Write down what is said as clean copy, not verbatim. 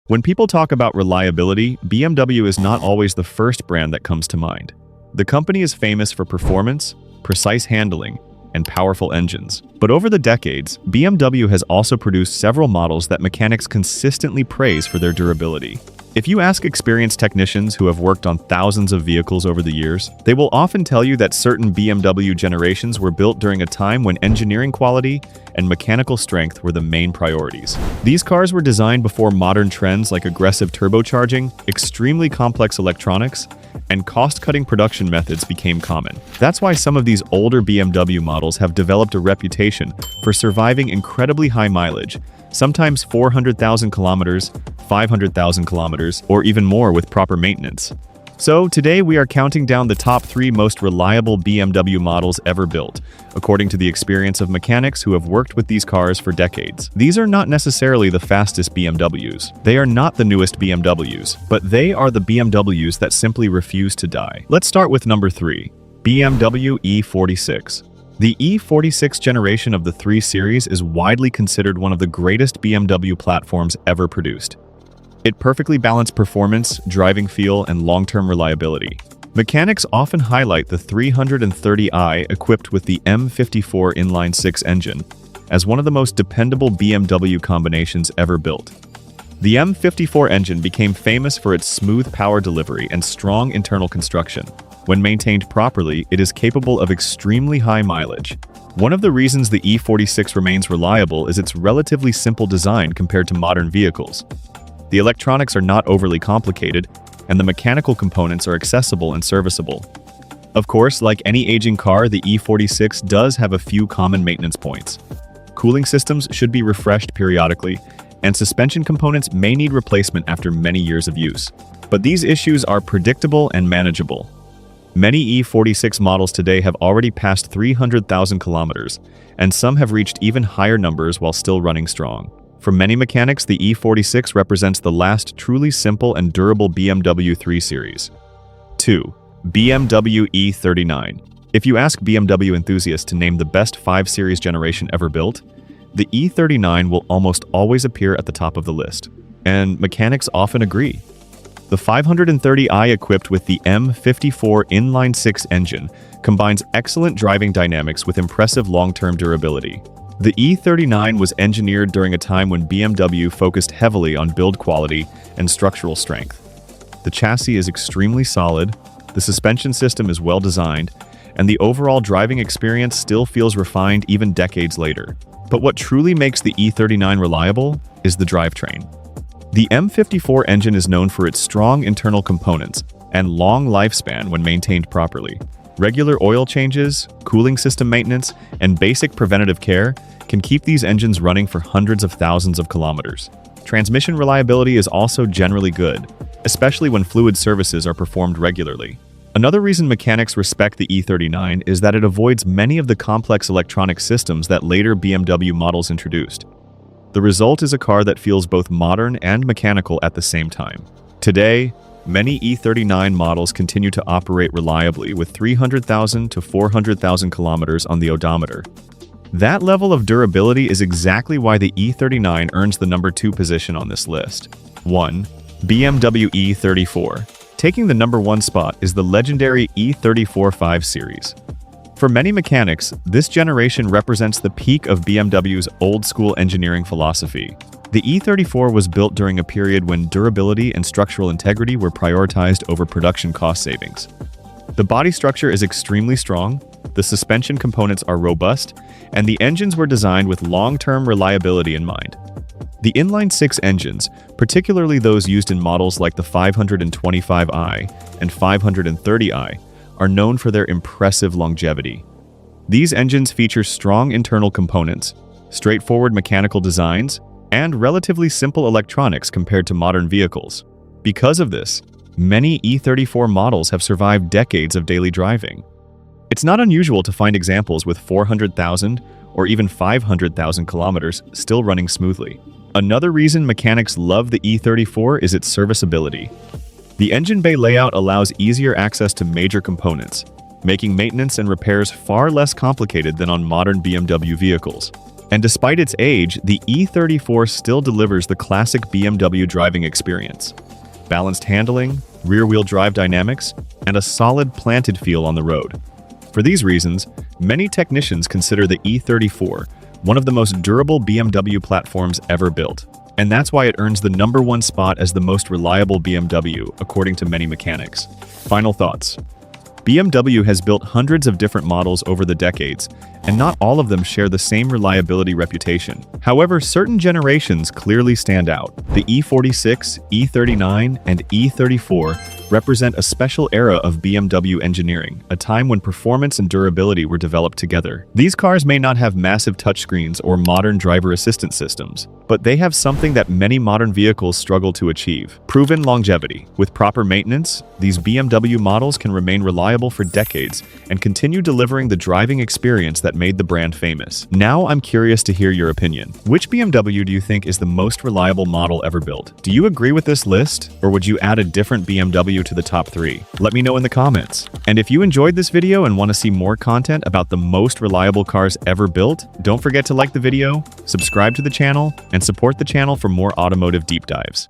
When people talk about reliability, BMW is not always the first brand that comes to mind. The company is famous for performance, precise handling, and powerful engines. But over the decades, BMW has also produced several models that mechanics consistently praise for their durability. If you ask experienced technicians who have worked on thousands of vehicles over the years, they will often tell you that certain BMW generations were built during a time when engineering quality and mechanical strength were the main priorities. These cars were designed before modern trends like aggressive turbocharging, extremely complex electronics, and cost-cutting production methods became common. That's why some of these older BMW models have developed a reputation for surviving incredibly high mileage, sometimes 400,000 kilometers, 500,000 kilometers, or even more with proper maintenance. So today we are counting down the top 3 most reliable BMW models ever built, according to the experience of mechanics who have worked with these cars for decades. These are not necessarily the fastest BMWs. They are not the newest BMWs, but they are the BMWs that simply refuse to die. Let's start with number 3, BMW E46. The E46 generation of the 3 Series is widely considered one of the greatest BMW platforms ever produced. It perfectly balanced performance, driving feel, and long-term reliability. Mechanics often highlight the 330i equipped with the M54 inline-six engine as one of the most dependable BMW combinations ever built. The M54 engine became famous for its smooth power delivery and strong internal construction. When maintained properly, it is capable of extremely high mileage. One of the reasons the E46 remains reliable is its relatively simple design compared to modern vehicles. The electronics are not overly complicated, and the mechanical components are accessible and serviceable. Of course, like any aging car, the E46 does have a few common maintenance points. Cooling systems should be refreshed periodically, and suspension components may need replacement after many years of use. But these issues are predictable and manageable. Many E46 models today have already passed 300,000 kilometers, and some have reached even higher numbers while still running strong. For many mechanics, the E46 represents the last truly simple and durable BMW 3 Series. 2. BMW E39. If you ask BMW enthusiasts to name the best 5 Series generation ever built, the E39 will almost always appear at the top of the list, and mechanics often agree. The 530i equipped with the M54 inline-six engine combines excellent driving dynamics with impressive long-term durability. The E39 was engineered during a time when BMW focused heavily on build quality and structural strength. The chassis is extremely solid, the suspension system is well designed, and the overall driving experience still feels refined even decades later. But what truly makes the E39 reliable is the drivetrain. The M54 engine is known for its strong internal components and long lifespan when maintained properly. Regular oil changes, cooling system maintenance, and basic preventative care can keep these engines running for hundreds of thousands of kilometers. Transmission reliability is also generally good, especially when fluid services are performed regularly. Another reason mechanics respect the E39 is that it avoids many of the complex electronic systems that later BMW models introduced. The result is a car that feels both modern and mechanical at the same time. Today, many E39 models continue to operate reliably with 300,000 to 400,000 kilometers on the odometer. That level of durability is exactly why the E39 earns the number 2 position on this list. 1. BMW E34. Taking the number 1 spot is the legendary E34 5 Series. For many mechanics, this generation represents the peak of BMW's old-school engineering philosophy. The E34 was built during a period when durability and structural integrity were prioritized over production cost savings. The body structure is extremely strong, the suspension components are robust, and the engines were designed with long-term reliability in mind. The inline-six engines, particularly those used in models like the 525i and 530i, are known for their impressive longevity. These engines feature strong internal components, straightforward mechanical designs, and relatively simple electronics compared to modern vehicles. Because of this, many E34 models have survived decades of daily driving. It's not unusual to find examples with 400,000 or even 500,000 kilometers still running smoothly. Another reason mechanics love the E34 is its serviceability. The engine bay layout allows easier access to major components, making maintenance and repairs far less complicated than on modern BMW vehicles. And despite its age, the E34 still delivers the classic BMW driving experience. Balanced handling, rear-wheel drive dynamics, and a solid planted feel on the road. For these reasons, many technicians consider the E34 one of the most durable BMW platforms ever built. And that's why it earns the #1 spot as the most reliable BMW, according to many mechanics. Final thoughts. BMW has built hundreds of different models over the decades, and not all of them share the same reliability reputation. However, certain generations clearly stand out. The E46, E39, and E34 represent a special era of BMW engineering, a time when performance and durability were developed together. These cars may not have massive touchscreens or modern driver assistance systems, but they have something that many modern vehicles struggle to achieve: proven longevity. With proper maintenance, these BMW models can remain reliable for decades and continue delivering the driving experience that made the brand famous. Now I'm curious to hear your opinion. Which BMW do you think is the most reliable model ever built? Do you agree with this list, or would you add a different BMW to the top 3? Let me know in the comments. And if you enjoyed this video and want to see more content about the most reliable cars ever built, don't forget to like the video, subscribe to the channel, and support the channel for more automotive deep dives.